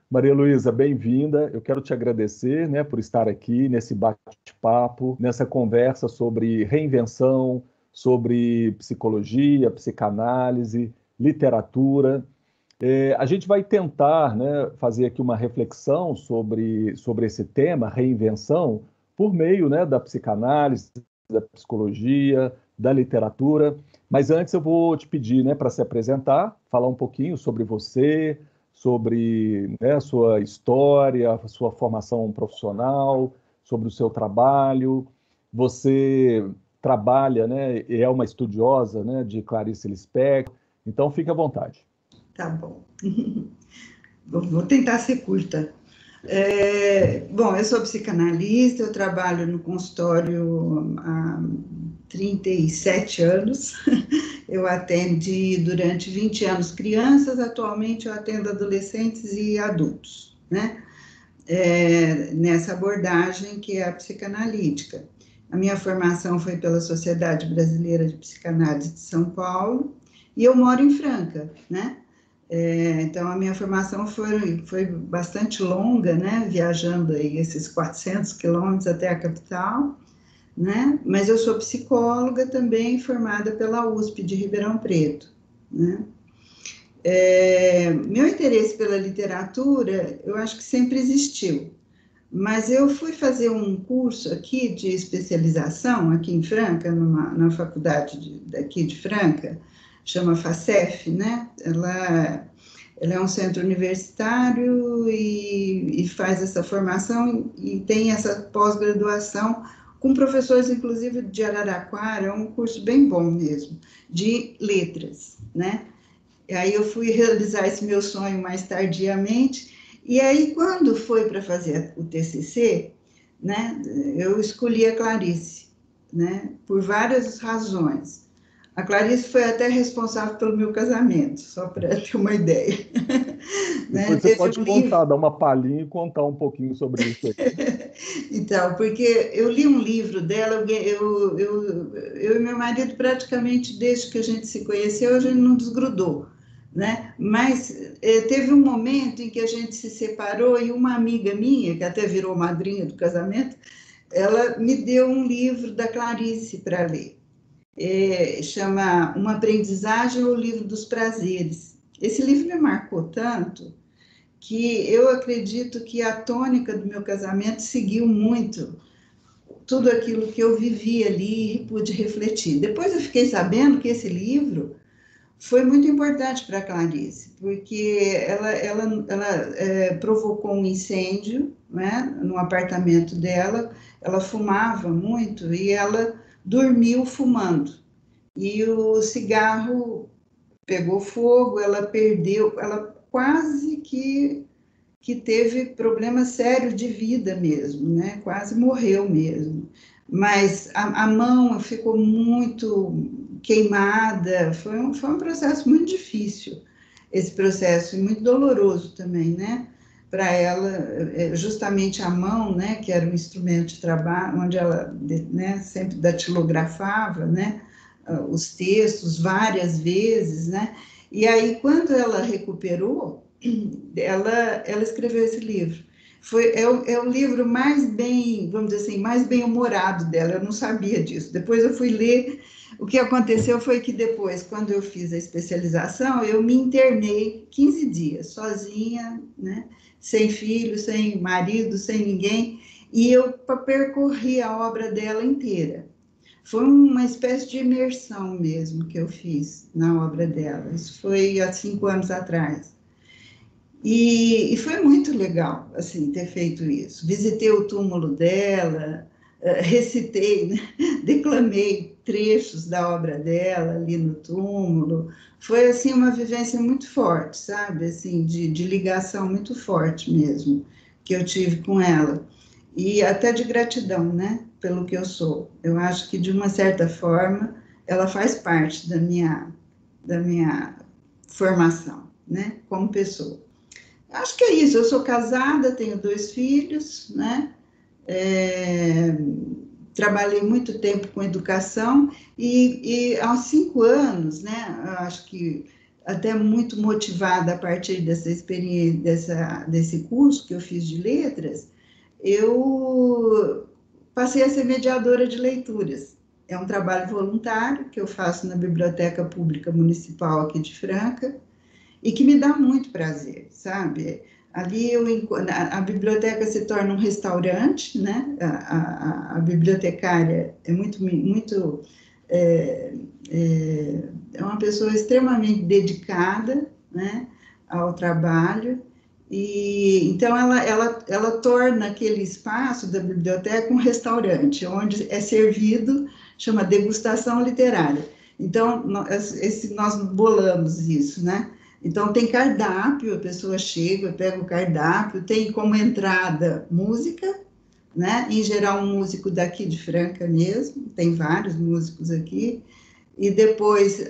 Maria Luísa, bem-vinda. Eu quero te agradecer, né, por estar aqui nesse bate-papo, nessa conversa sobre reinvenção, sobre psicologia, psicanálise, literatura. A gente vai tentar, né, fazer aqui uma reflexão sobre esse tema, reinvenção, por meio, né, da psicanálise, da psicologia, da literatura. Mas antes eu vou te pedir, né, para se apresentar, falar um pouquinho sobre você, sobre, né, a sua história, a sua formação profissional, sobre o seu trabalho. Você trabalha, né, e é uma estudiosa, né, de Clarice Lispector, então fique à vontade. Tá bom. Vou tentar ser curta. Bom, eu sou psicanalista, eu trabalho no consultório há 37 anos. Eu atendi durante 20 anos crianças, atualmente eu atendo adolescentes e adultos, né? Nessa abordagem que é a psicanalítica. A minha formação foi pela Sociedade Brasileira de Psicanálise de São Paulo e eu moro em Franca, né? Então, a minha formação foi bastante longa, né? Viajando aí esses 400 quilômetros até a capital, né? Mas eu sou psicóloga também, formada pela USP de Ribeirão Preto, né? Meu interesse pela literatura, eu acho que sempre existiu, mas eu fui fazer um curso aqui de especialização, aqui em Franca, na faculdade daqui de Franca, chama FACEF, né? Ela é um centro universitário e faz essa formação e tem essa pós-graduação com professores, inclusive, de Araraquara, é um curso bem bom mesmo, de letras, né? E aí eu fui realizar esse meu sonho mais tardiamente, e aí quando foi para fazer o TCC, né, eu escolhi a Clarice, né, por várias razões. A Clarice foi até responsável pelo meu casamento, só para ter uma ideia. Né? Depois você Teve pode um contar, livro. dar uma palhinha e contar um pouquinho sobre isso aí. Então, porque eu li um livro dela, eu e meu marido praticamente desde que a gente se conheceu, a gente não desgrudou, né? Mas teve um momento em que a gente se separou e uma amiga minha, que até virou madrinha do casamento, ela me deu um livro da Clarice para ler. Chama Uma Aprendizagem ou Livro dos Prazeres. Esse livro me marcou tanto que eu acredito que a tônica do meu casamento seguiu muito tudo aquilo que eu vivi ali e pude refletir. Depois eu fiquei sabendo que esse livro foi muito importante para a Clarice, porque ela provocou um incêndio, né, no apartamento dela, ela fumava muito e ela dormiu fumando. E o cigarro pegou fogo, ela perdeu, ela quase que teve problemas sérios de vida mesmo, né? Quase morreu mesmo. Mas a mão ficou muito queimada, foi um processo muito difícil, esse processo, e muito doloroso também, né? Para ela, justamente a mão, né, que era um instrumento de trabalho, onde ela, né, sempre datilografava, né, os textos várias vezes, né? E aí, quando ela recuperou, ela escreveu esse livro. É o livro mais bem, vamos dizer assim, mais bem-humorado dela, eu não sabia disso. Depois eu fui ler, o que aconteceu foi que depois, quando eu fiz a especialização, eu me internei 15 dias, sozinha, né? Sem filho, sem marido, sem ninguém, e eu percorri a obra dela inteira. Foi uma espécie de imersão mesmo que eu fiz na obra dela. Isso foi há 5 anos atrás. E foi muito legal, assim, ter feito isso. Visitei o túmulo dela, recitei, né? Declamei trechos da obra dela ali no túmulo. Foi, assim, uma vivência muito forte, sabe? Assim, de ligação muito forte mesmo, que eu tive com ela. E até de gratidão, né? Pelo que eu sou. Eu acho que, de uma certa forma, ela faz parte da minha formação, né? Como pessoa. Acho que é isso. Eu sou casada, tenho 2 filhos, né? É, trabalhei muito tempo com educação e há uns 5 anos, né? Eu acho que até muito motivada a partir dessa experiência, desse curso que eu fiz de letras, eu passei a ser mediadora de leituras. É um trabalho voluntário que eu faço na Biblioteca Pública Municipal aqui de Franca e que me dá muito prazer, sabe? Ali a biblioteca se torna um restaurante, né? A bibliotecária é muito é, é uma pessoa extremamente dedicada, né, ao trabalho, e então ela torna aquele espaço da biblioteca um restaurante, onde é servido, chama degustação literária. Então, nós bolamos isso, né? Então, tem cardápio, a pessoa chega, pega o cardápio, tem como entrada música, né? Em geral, um músico daqui de Franca mesmo, tem vários músicos aqui, e depois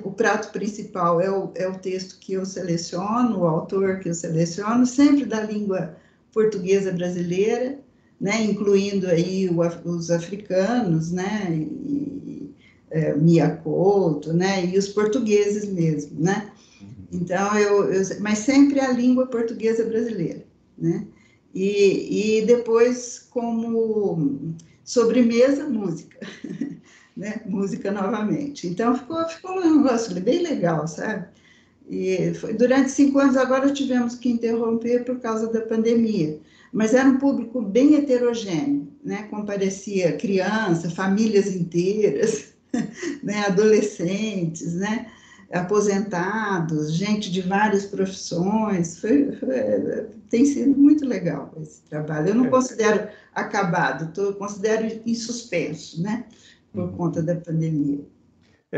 o prato principal é o texto que eu seleciono, o autor que eu seleciono, sempre da língua portuguesa brasileira, né? Incluindo aí os africanos, né? Mia Couto, né? E os portugueses mesmo, né? Então, mas sempre a língua portuguesa brasileira, né? E depois, como sobremesa, música, né? Música novamente. Então, ficou um negócio bem legal, sabe? E durante 5 anos, agora tivemos que interromper por causa da pandemia, mas era um público bem heterogêneo, né? Comparecia criança, famílias inteiras, né? Adolescentes, né? Aposentados, gente de várias profissões, tem sido muito legal esse trabalho. Eu não considero acabado, considero em suspenso, né, por conta da pandemia.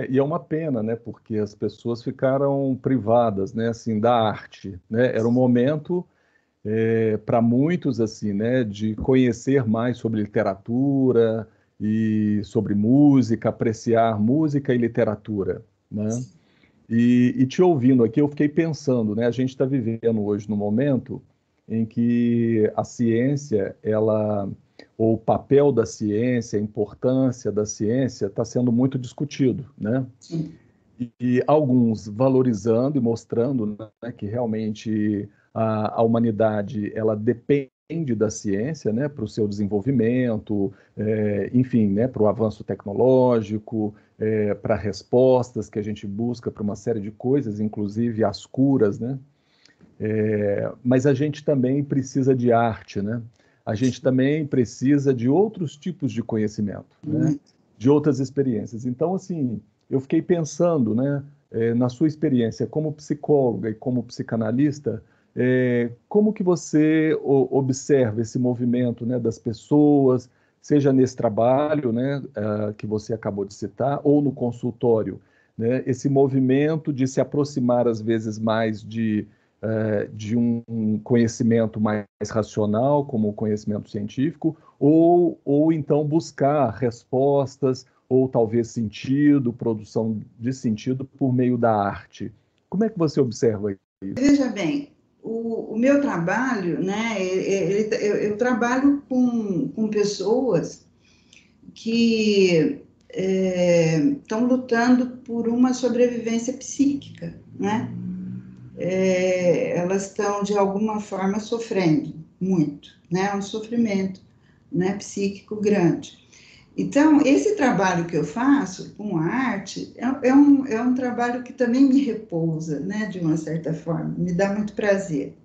E é uma pena, né, porque as pessoas ficaram privadas, né, assim, da arte, né? Era um momento para muitos, assim, né, de conhecer mais sobre literatura e sobre música, apreciar música e literatura, né? E te ouvindo aqui, eu fiquei pensando, né? A gente está vivendo hoje num momento em que a ciência, ou o papel da ciência, a importância da ciência está sendo muito discutido, né? Sim. E alguns valorizando e mostrando, né, que realmente a humanidade ela depende da ciência, né, para o seu desenvolvimento, enfim, né, para o avanço tecnológico, para respostas que a gente busca para uma série de coisas, inclusive as curas, né? Mas a gente também precisa de arte, né? A gente também precisa de outros tipos de conhecimento, né? De outras experiências. Então, assim, eu fiquei pensando, né, na sua experiência como psicóloga e como psicanalista, como que você observa esse movimento, né, das pessoas, seja nesse trabalho, né, que você acabou de citar, ou no consultório, né, esse movimento de se aproximar, às vezes, mais de um conhecimento mais racional, como o conhecimento científico, ou então buscar respostas, ou talvez sentido, produção de sentido por meio da arte. Como é que você observa isso? Veja bem, o meu trabalho, né, eu trabalho com pessoas que estão lutando por uma sobrevivência psíquica, né? Elas estão, de alguma forma, sofrendo muito, né? É um sofrimento, né, psíquico grande. Então, esse trabalho que eu faço com a arte é um trabalho que também me repousa, né, de uma certa forma, me dá muito prazer,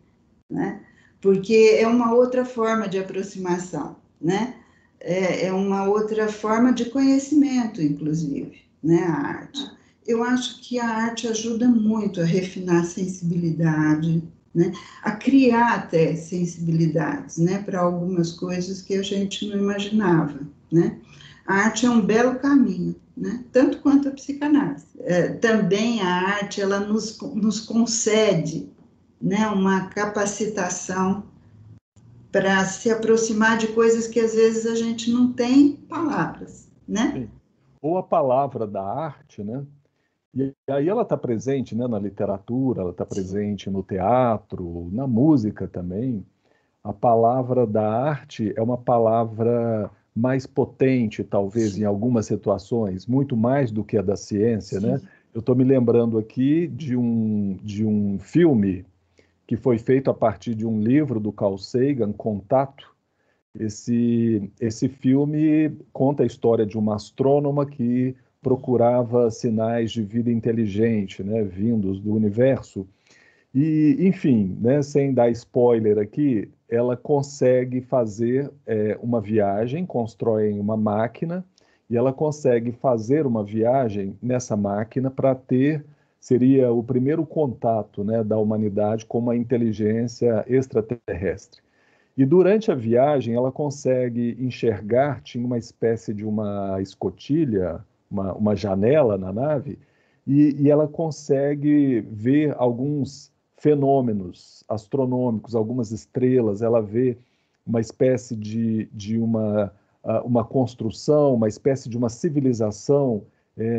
né? Porque é uma outra forma de aproximação, né? É uma outra forma de conhecimento, inclusive, né, a arte. Eu acho que a arte ajuda muito a refinar a sensibilidade, né, a criar até sensibilidades, né, para algumas coisas que a gente não imaginava, né. A arte é um belo caminho, né, tanto quanto a psicanálise. Também a arte, ela nos concede, né, uma capacitação para se aproximar de coisas que às vezes a gente não tem palavras, né? Sim. Ou a palavra da arte, né? E aí ela está presente, né, na literatura, ela está Sim. presente no teatro, na música também. A palavra da arte é uma palavra mais potente, talvez, em algumas situações, muito mais do que a da ciência, né? Sim. eu estou me lembrando aqui de um filme que foi feito a partir de um livro do Carl Sagan, Contato. Esse filme conta a história de uma astrônoma que procurava sinais de vida inteligente, né, vindos do universo. E, enfim, né, sem dar spoiler aqui, ela consegue fazer uma viagem, constroem uma máquina, e ela consegue fazer uma viagem nessa máquina para ter, seria o primeiro contato, né, da humanidade com uma inteligência extraterrestre. E durante a viagem ela consegue enxergar, tinha uma espécie de uma escotilha, uma janela na nave, e ela consegue ver alguns fenômenos astronômicos, algumas estrelas, ela vê uma espécie de uma construção, uma espécie de uma civilização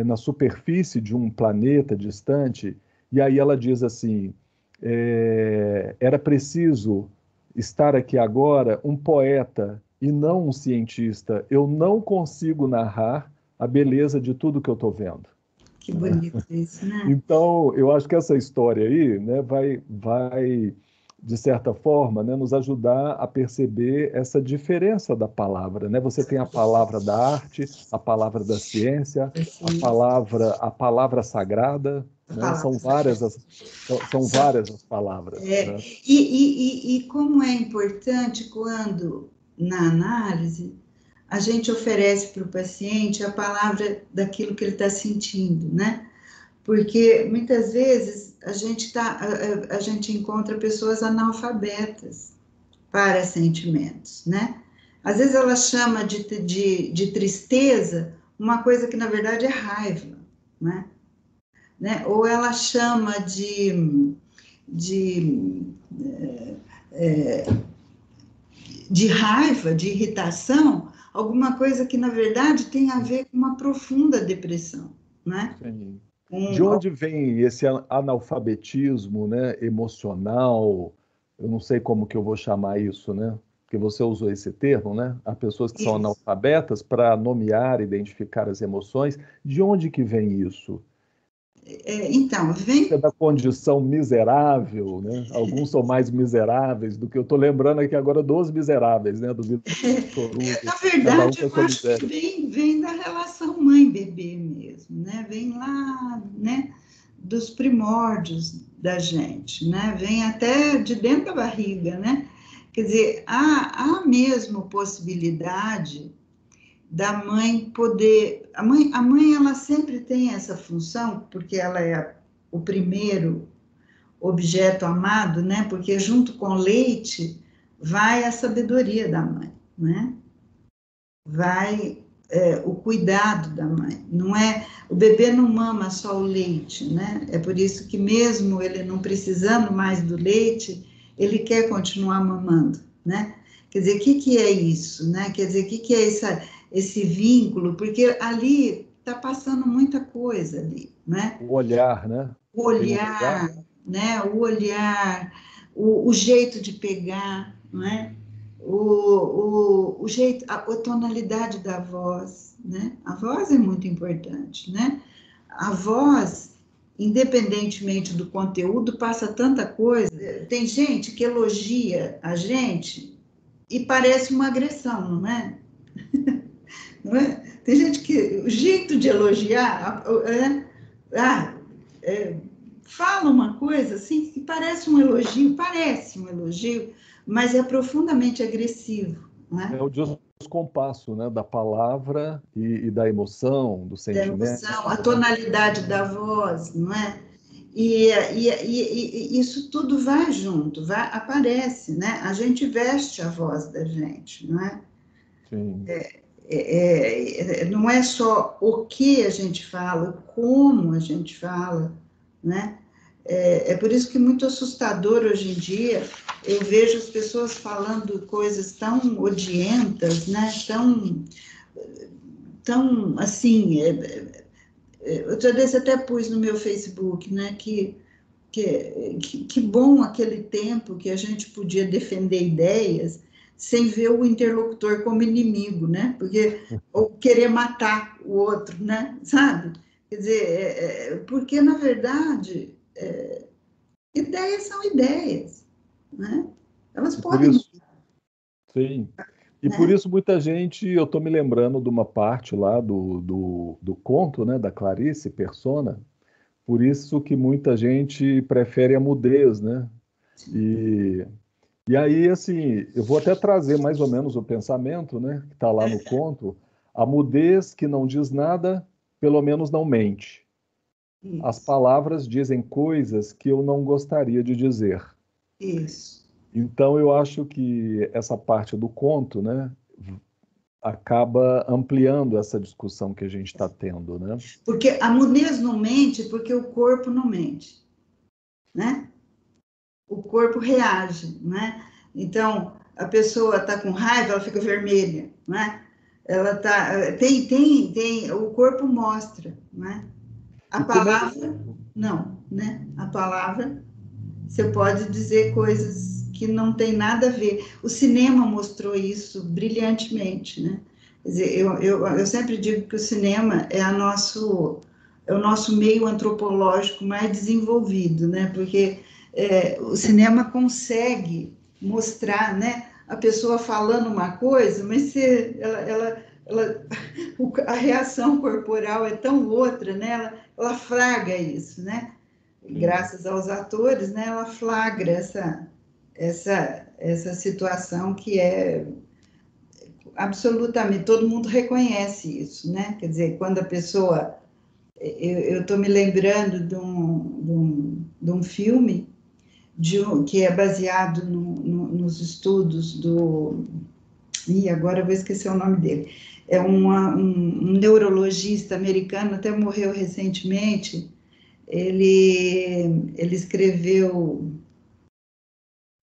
na superfície de um planeta distante, e aí ela diz assim, era preciso estar aqui agora um poeta e não um cientista. Eu não consigo narrar a beleza de tudo que eu estou vendo. Que bonito isso, né? Então, eu acho que essa história aí, né, vai de certa forma, né, nos ajudar a perceber essa diferença da palavra, né? Você tem a palavra da arte, a palavra da ciência, a palavra sagrada, né? São várias as palavras. Né? E como é importante quando, na análise, a gente oferece para o paciente a palavra daquilo que ele está sentindo, né? Porque muitas vezes a gente encontra pessoas analfabetas para sentimentos, né? Às vezes ela chama de tristeza uma coisa que na verdade é raiva, né? Ou ela chama de raiva, de irritação, alguma coisa que na verdade tem a ver com uma profunda depressão, né? Sim. De onde vem esse analfabetismo, né, emocional? Eu não sei como que eu vou chamar isso, né? Porque você usou esse termo, né? Há pessoas que são analfabetas para nomear, identificar as emoções. De onde que vem isso? Então, vem... É da condição miserável, né? Alguns são mais miseráveis do que eu estou lembrando aqui agora dos miseráveis, né? Do Vitor Hugo. Na verdade, eu acho que vem da relação mãe-bebê mesmo, né? Vem lá, né? Dos primórdios da gente, né? Vem até de dentro da barriga, né? Quer dizer, há mesmo possibilidade da mãe poder... A mãe, ela sempre tem essa função, porque ela é o primeiro objeto amado, né? Porque junto com o leite vai a sabedoria da mãe, né? Vai o cuidado da mãe. Não é, o bebê não mama só o leite, né? É por isso que mesmo ele não precisando mais do leite, ele quer continuar mamando, né? Quer dizer, o que é isso, né? Quer dizer, o que é esse vínculo? Porque ali está passando muita coisa ali, né? O olhar, né? O olhar, né? O olhar, o jeito de pegar, não é? O jeito, a tonalidade da voz, né? A voz é muito importante, né? A voz, independentemente do conteúdo, passa tanta coisa. Tem gente que elogia a gente e parece uma agressão, não é? Não é? Tem gente que o jeito de elogiar fala uma coisa assim que parece um elogio, mas é profundamente agressivo, né? É o descompasso, né, da palavra e da emoção, do sentimento. Da emoção, a tonalidade da voz, não é? E isso tudo vai junto, aparece, né? A gente veste a voz da gente, não é? Sim. Não é só o que a gente fala, como a gente fala, né? É por isso que é muito assustador hoje em dia, eu vejo as pessoas falando coisas tão odientas, né? Tão assim, outra vez até pus no meu Facebook, né? Que bom aquele tempo que a gente podia defender ideias sem ver o interlocutor como inimigo, né? Porque, ou querer matar o outro, né? Sabe? Quer dizer, porque, na verdade, ideias são ideias, né? Elas E por podem isso, mudar, sim. E por né? isso muita gente, eu estou me lembrando de uma parte lá do conto, né, da Clarice Persona, por isso que muita gente prefere a mudez, né? E, e aí, assim, eu vou até trazer mais ou menos o pensamento, né, que está lá no conto. A mudez que não diz nada, pelo menos não mente. As Isso, palavras dizem coisas que eu não gostaria de dizer. isso. Então, eu acho que essa parte do conto, né, acaba ampliando essa discussão que a gente está tendo, né? Porque a mudez não mente porque o corpo não mente, né? O corpo reage, né? Então, a pessoa está com raiva, ela fica vermelha, né? Ela tá, o corpo mostra, né? A E como é... palavra, não, né? A palavra, você pode dizer coisas que não tem nada a ver. O cinema mostrou isso brilhantemente, né? Quer dizer, eu sempre digo que o cinema é o nosso meio antropológico mais desenvolvido, né? Porque o cinema consegue mostrar, né? A pessoa falando uma coisa, mas ela, a reação corporal é tão outra, né? Ela flagra isso, né? Sim. Graças aos atores, né? Ela flagra essa situação que é absolutamente, todo mundo reconhece isso, né? Quer dizer, quando a pessoa, eu estou me lembrando de um filme que é baseado nos estudos agora eu vou esquecer o nome dele, é um neurologista americano, até morreu recentemente, ele escreveu,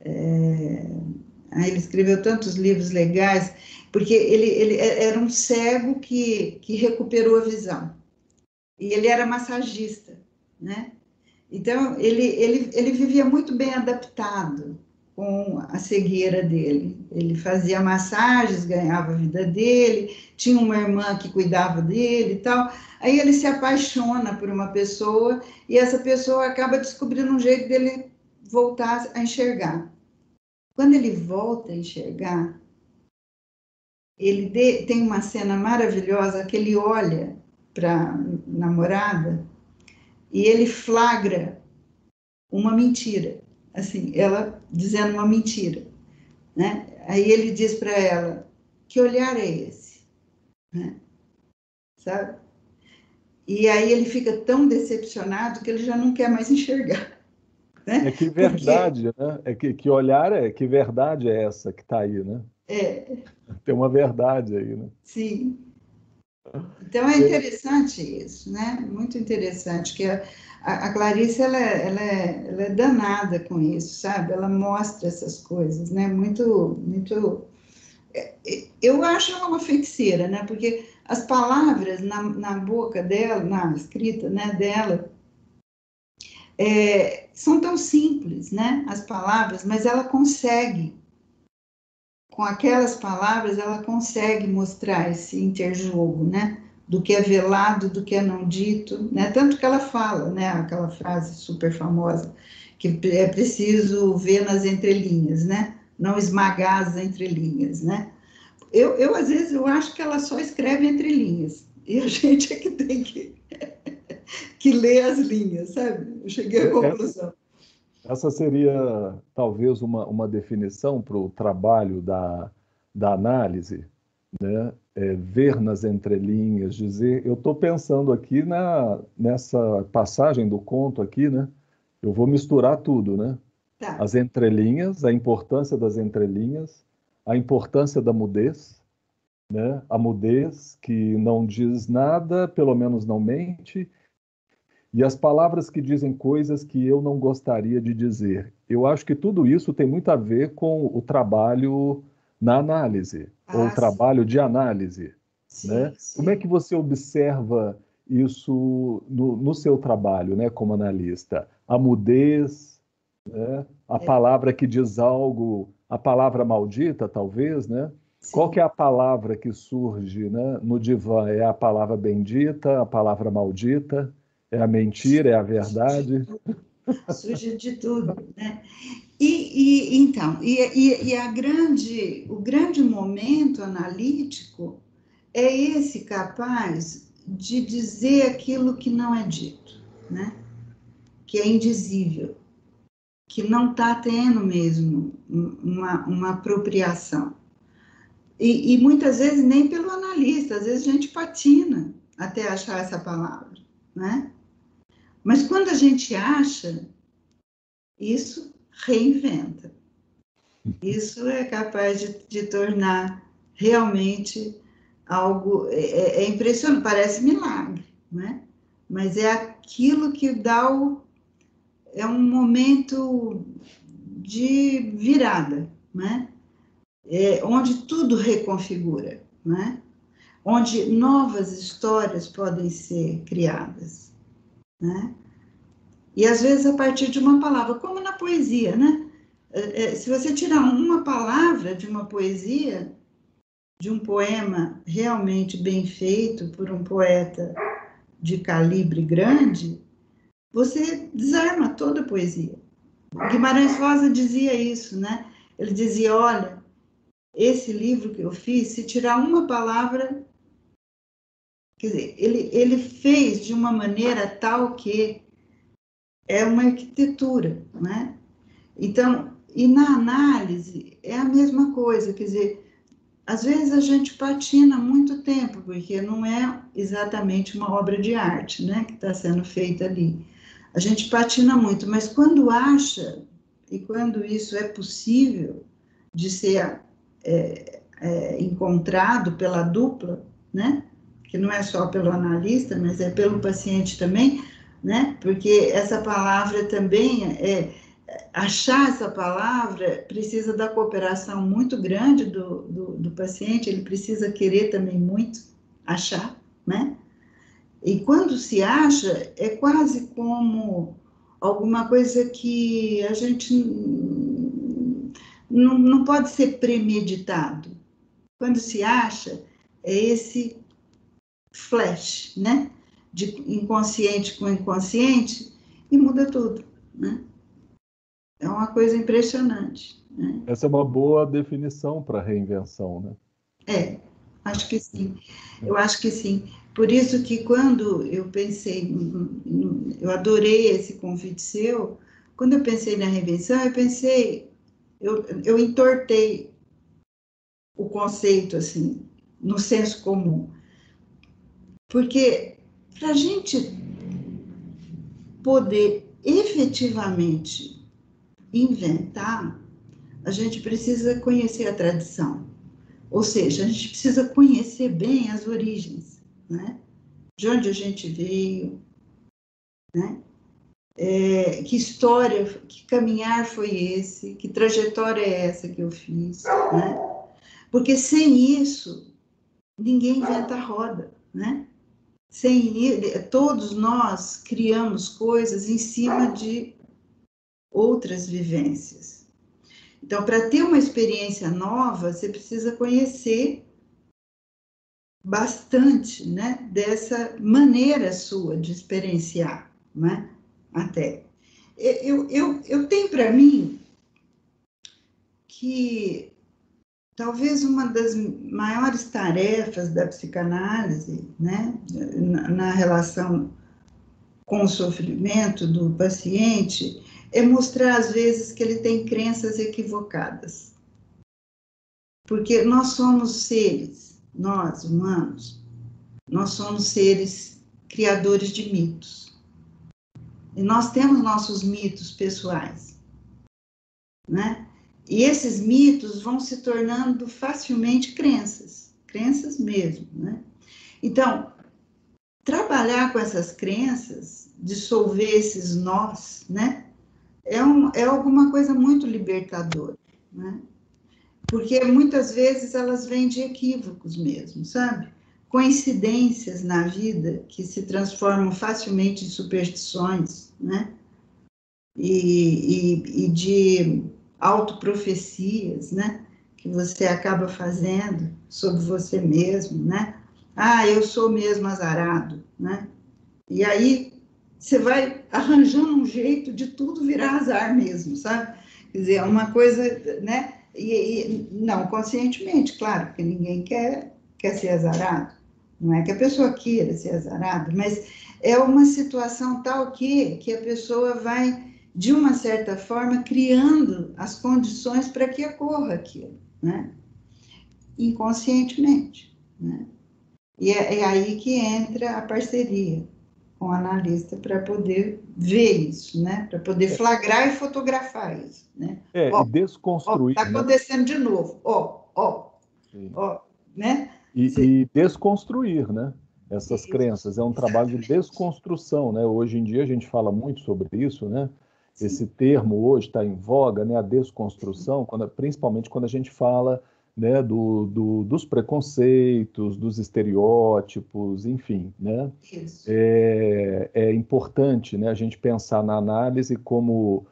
ele escreveu tantos livros legais, porque ele era um cego que recuperou a visão, e ele era massagista, né? Então, ele vivia muito bem adaptado com a cegueira dele. Ele fazia massagens, ganhava a vida dele, tinha uma irmã que cuidava dele e tal. Aí ele se apaixona por uma pessoa e essa pessoa acaba descobrindo um jeito dele voltar a enxergar. Quando ele volta a enxergar, tem uma cena maravilhosa que ele olha para a namorada e ele flagra uma mentira, assim, ela dizendo uma mentira, né? Aí ele diz para ela, que olhar é esse, né? Sabe? E aí ele fica tão decepcionado que ele já não quer mais enxergar, É né? que Porque verdade, né? Que olhar é que verdade é essa que está aí, né? é, Tem uma verdade aí, né? sim. Então é É, interessante isso, né? Muito interessante que a Clarice ela é danada com isso, sabe? Ela mostra essas coisas, né? Muito. Eu acho ela uma feiticeira, né? Porque as palavras na boca dela, na escrita, né, dela, são tão simples, né? As palavras, mas ela consegue, com aquelas palavras, ela consegue mostrar esse interjogo, né? Do que é velado, do que é não dito, né? Tanto que ela fala, né? Aquela frase super famosa, que é preciso ver nas entrelinhas, né? Não esmagar as entrelinhas, né? Às vezes, eu acho que ela só escreve entre linhas. E a gente é que tem que ler as linhas, sabe? Eu cheguei à essa, conclusão. essa seria talvez uma definição para o trabalho da análise, né? Ver nas entrelinhas, dizer. Eu estou pensando aqui nessa passagem do conto aqui, né? Eu vou misturar tudo, né? Tá, As entrelinhas, a importância das entrelinhas, a importância da mudez, né? A mudez que não diz nada, pelo menos não mente, e as palavras que dizem coisas que eu não gostaria de dizer. Eu acho que tudo isso tem muito a ver com o trabalho na análise, ou o ah, sim, trabalho de análise, né? sim, Como é sim. que você observa isso no seu trabalho, né, como analista? A mudez, né? A É, palavra que diz algo, a palavra maldita, talvez, né? Qual que é a palavra que surge, né, no divã? É a palavra bendita, a palavra maldita? É a mentira, é a verdade? Surge de tudo, né? Então, o grande momento analítico é esse capaz de dizer aquilo que não é dito, né? Que é indizível, que não está tendo mesmo uma apropriação. E muitas vezes nem pelo analista, às vezes a gente patina até achar essa palavra, né? Mas quando a gente acha, isso reinventa. Isso é capaz de tornar realmente algo. É impressionante, parece milagre, né? Mas é aquilo que dá é um momento de virada, né? Onde tudo reconfigura, né? Onde novas histórias podem ser criadas, né? E às vezes a partir de uma palavra, como na poesia, né? Se você tirar uma palavra de uma poesia, de um poema realmente bem feito por um poeta de calibre grande, você desarma toda a poesia. Guimarães Rosa dizia isso, né? Ele dizia, olha, esse livro que eu fiz, se tirar uma palavra, quer dizer, ele fez de uma maneira tal que é uma arquitetura, né? Então, e na análise é a mesma coisa, quer dizer, às vezes a gente patina muito tempo, porque não é exatamente uma obra de arte, né, que está sendo feita ali. A gente patina muito, mas quando acha, e quando isso é possível de ser encontrado pela dupla, né, que não é só pelo analista, mas é pelo paciente também, né, porque essa palavra também achar essa palavra precisa da cooperação muito grande do paciente, ele precisa querer também muito achar, né? E quando se acha, é quase como alguma coisa que a gente não pode ser premeditado. Quando se acha, é esse flash, né? De inconsciente com inconsciente, e muda tudo, né? É uma coisa impressionante, né? Essa é uma boa definição para reinvenção, né? Acho que sim. Eu acho que sim. Por isso que quando eu pensei, eu adorei esse convite seu, quando eu pensei na reinvenção, eu entortei o conceito, assim, no senso comum. Porque para a gente poder efetivamente inventar, a gente precisa conhecer a tradição. Ou seja, a gente precisa conhecer bem as origens, né? De onde a gente veio, né? Que história, que caminhar foi esse, que trajetória é essa que eu fiz, né? Porque sem isso, ninguém inventa a roda, né? Todos nós criamos coisas em cima de outras vivências. Então, para ter uma experiência nova, você precisa conhecer bastante, né, dessa maneira sua de experienciar, né, até. Eu tenho para mim que talvez uma das maiores tarefas da psicanálise, né, na relação com o sofrimento do paciente, é mostrar às vezes que ele tem crenças equivocadas. Porque nós somos seres, nós humanos, nós somos seres criadores de mitos. E nós temos nossos mitos pessoais, né? E esses mitos vão se tornando facilmente crenças, crenças mesmo, né? Então, trabalhar com essas crenças, dissolver esses nós, né? É alguma coisa muito libertadora, né? Porque muitas vezes elas vêm de equívocos mesmo, sabe? Coincidências na vida que se transformam facilmente em superstições, né? E de autoprofecias, né? que você acaba fazendo sobre você mesmo, né? Ah, eu sou mesmo azarado, né? E aí você vai arranjando um jeito de tudo virar azar mesmo, sabe? Quer dizer, é uma coisa, né? E não conscientemente, claro, porque ninguém quer ser azarado. Não é que a pessoa queira ser azarada, mas é uma situação tal que a pessoa vai, de uma certa forma, criando as condições para que ocorra aquilo, né? Inconscientemente, né? E é aí que entra a parceria com o analista para poder ver isso, né? Para poder flagrar e fotografar isso, né? E Ó, desconstruir, tá né? acontecendo de novo, Sim. ó, né? E desconstruir, né? Essas Isso, crenças. É um trabalho de exatamente. desconstrução, né? Hoje em dia a gente fala muito sobre isso, né? Sim, Esse termo hoje está em voga, né? A desconstrução, principalmente quando a gente fala, né, dos preconceitos, dos estereótipos, enfim, né? isso. É importante, né, a gente pensar na análise como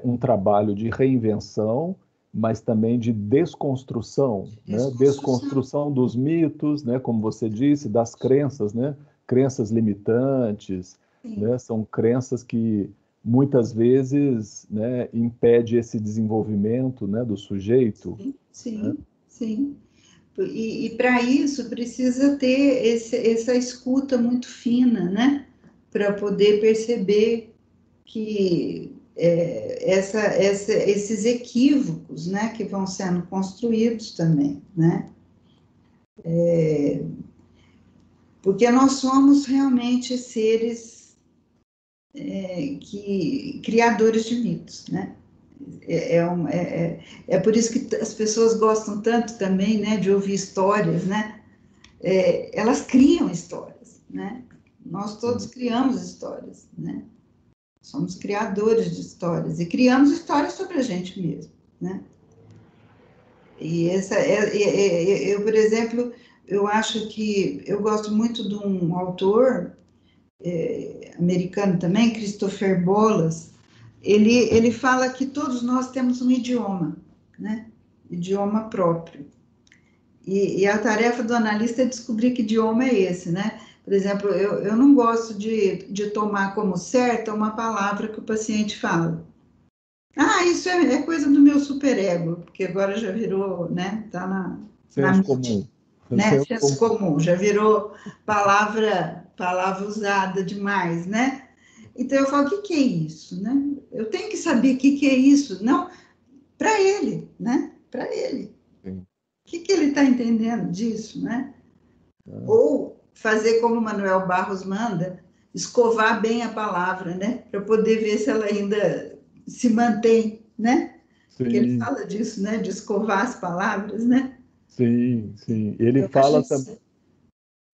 um trabalho de reinvenção, mas também de desconstrução, né? Desconstrução. Desconstrução dos mitos, né, como você disse, das crenças, né? Crenças limitantes, Sim, né? São crenças que muitas vezes, né, impede esse desenvolvimento, né, do sujeito, sim, né? sim, sim. E para isso precisa ter essa escuta muito fina, né? Para poder perceber que esses equívocos, né, que vão sendo construídos também, né? Porque nós somos realmente seres criadores de mitos, né? É por isso que as pessoas gostam tanto também, né, de ouvir histórias, né? Elas criam histórias, né? Nós todos Sim. criamos histórias, né? Somos criadores de histórias e criamos histórias sobre a gente mesmo, né? E eu, por exemplo, eu acho que eu gosto muito de um autor americano também, Christopher Bolas. Ele fala que todos nós temos um idioma, né? Idioma próprio. E a tarefa do analista é descobrir que idioma é esse, né? Por exemplo, eu não gosto de tomar como certa uma palavra que o paciente fala. Ah, isso é coisa do meu superego, porque agora já virou, né? Tá na Senso mídia, comum. né? Senso Senso comum. comum, já virou palavra usada demais, né? Então eu falo, o que que é isso, né? Eu tenho que saber o que que é isso, não para ele, né? Para ele. Sim. O que que ele está entendendo disso, né? Ah, Ou fazer como o Manuel Barros manda, escovar bem a palavra, né? Para poder ver se ela ainda se mantém, né? Porque ele sim. fala disso, né? De escovar as palavras, né? Sim, sim. Eu acho isso.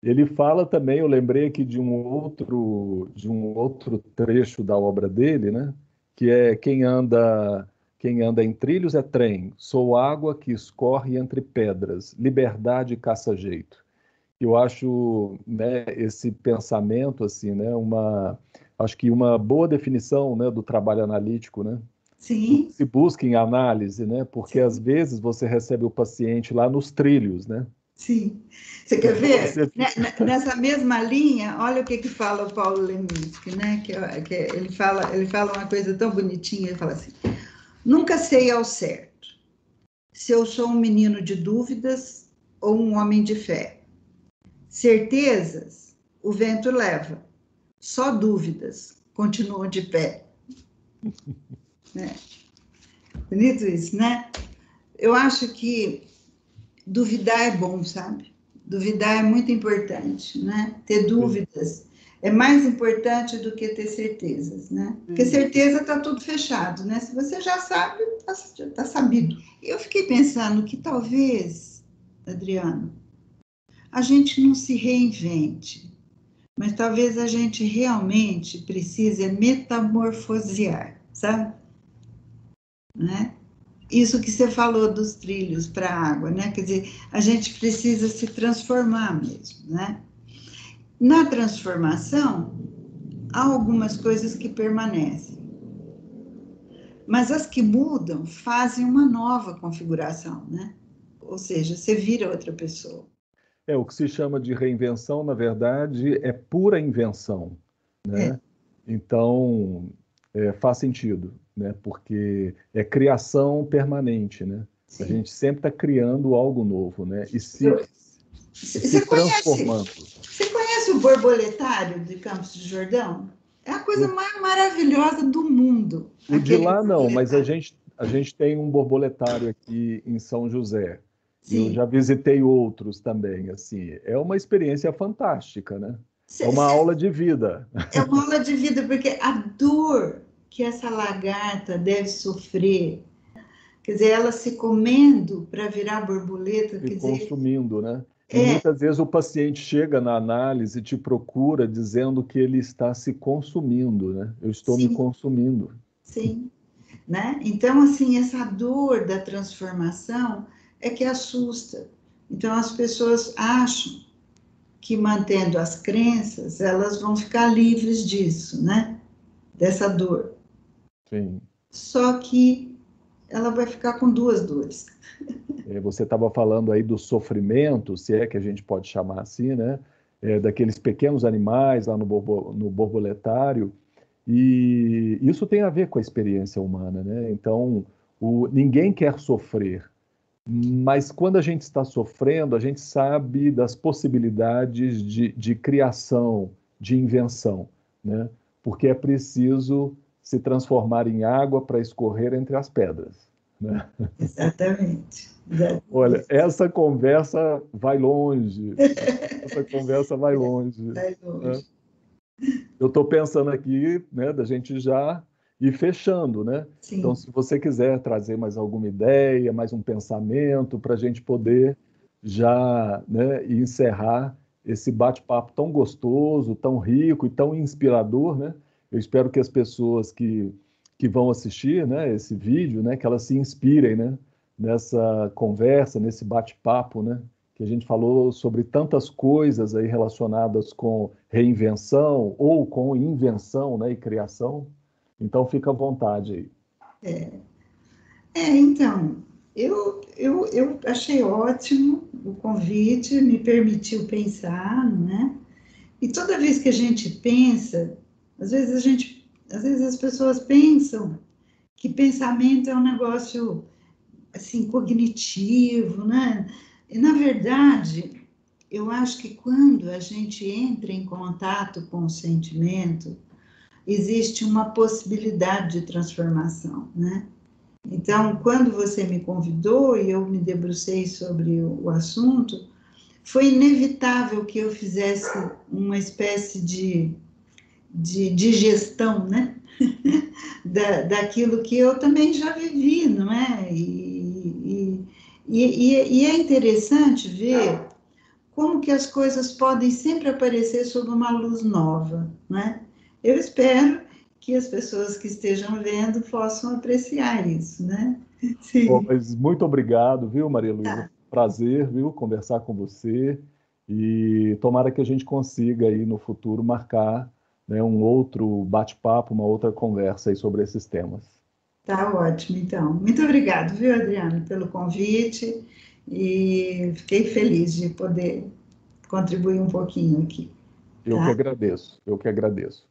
Ele fala também, eu lembrei aqui de um outro trecho da obra dele, né? Que é quem anda em trilhos é trem, sou água que escorre entre pedras, liberdade caça jeito. Eu acho, né, esse pensamento assim, né, acho que uma boa definição, né, do trabalho analítico, né? Do que Sim, se busca em análise, né? Porque às sim, vezes você recebe o paciente lá nos trilhos, né? sim. Você quer Então ver? você Nessa mesma linha, olha o que que fala o Paulo Leminski, né? Ele fala uma coisa tão bonitinha, ele fala assim, nunca sei ao certo se eu sou um menino de dúvidas ou um homem de fé. Certezas o vento leva, só dúvidas continuam de pé. Né? Bonito isso, né? Eu acho que duvidar é bom, sabe? Duvidar é muito importante, né? Ter sim, dúvidas é mais importante do que ter certezas, né? Porque sim, certeza está tudo fechado, né? Se você já sabe, tá sabido. Eu fiquei pensando que talvez, Adriano, a gente não se reinvente, mas talvez a gente realmente precise metamorfosear, sabe? Né? Isso que você falou dos trilhos para a água, né? Quer dizer, a gente precisa se transformar mesmo, né? Na transformação, há algumas coisas que permanecem, mas as que mudam fazem uma nova configuração, né? ou seja, você vira outra pessoa. O que se chama de reinvenção, na verdade, é pura invenção, É, né? Então, faz sentido, né? Porque é criação permanente, né? A sim. gente sempre está criando algo novo, né? Eu- E se Você conhece, transformando. você conhece o borboletário de Campos do Jordão? É a coisa Eu, mais maravilhosa do mundo, o de aquele lá não, mas borboletário. a gente tem um borboletário aqui em São José. E eu Sim. já visitei outros também, assim. É uma experiência fantástica, né? É uma Cê- aula de vida. É uma aula de vida, porque a dor que essa lagarta deve sofrer, quer dizer, ela se comendo para virar borboleta, Se quer dizer, consumindo, né? E é, muitas vezes o paciente chega na análise e te procura dizendo que ele está se consumindo, né? Eu estou me sim, consumindo. sim, né? Então, assim, essa dor da transformação é que assusta. Então, as pessoas acham que mantendo as crenças, elas vão ficar livres disso, né? Dessa dor. Sim. Só que ela vai ficar com duas dores. Você estava falando aí do sofrimento, se é que a gente pode chamar assim, né? Daqueles pequenos animais lá no borboletário, e isso tem a ver com a experiência humana, né? Então, ninguém quer sofrer, mas quando a gente está sofrendo, a gente sabe das possibilidades de criação, de invenção, né? Porque é preciso se transformar em água para escorrer entre as pedras, né? Exatamente. Olha, Exatamente. essa conversa vai longe, essa conversa vai longe, Vai né? longe. Eu estou pensando aqui, né, da gente já ir fechando, né? Então, Sim. se você quiser trazer mais alguma ideia, mais um pensamento, para a gente poder já, né, encerrar esse bate-papo tão gostoso, tão rico e tão inspirador, né? Eu espero que as pessoas que vão assistir, né, esse vídeo, né, que elas se inspirem, né, nessa conversa, nesse bate-papo, né? Que a gente falou sobre tantas coisas aí relacionadas com reinvenção ou com invenção, né, e criação. Então fica à vontade aí. Então, eu achei ótimo o convite, me permitiu pensar, não é? E toda vez que a gente pensa, às vezes as pessoas pensam que pensamento é um negócio assim cognitivo, né? E na verdade, eu acho que quando a gente entra em contato com o sentimento, existe uma possibilidade de transformação, né? Então, quando você me convidou e eu me debrucei sobre o assunto, foi inevitável que eu fizesse uma espécie de digestão, né? Daquilo que eu também já vivi, não é? E é interessante ver como que as coisas podem sempre aparecer sob uma luz nova, né? Eu espero que as pessoas que estejam vendo possam apreciar isso, né? Bom, Sim. mas muito obrigado, viu, Maria Luísa? Tá, Prazer, viu, conversar com você e tomara que a gente consiga aí no futuro marcar, né, um outro bate-papo, uma outra conversa aí sobre esses temas. tá ótimo, então. Muito obrigado, viu, Adriano, pelo convite e fiquei feliz de poder contribuir um pouquinho aqui, Eu que tá? agradeço, eu que agradeço.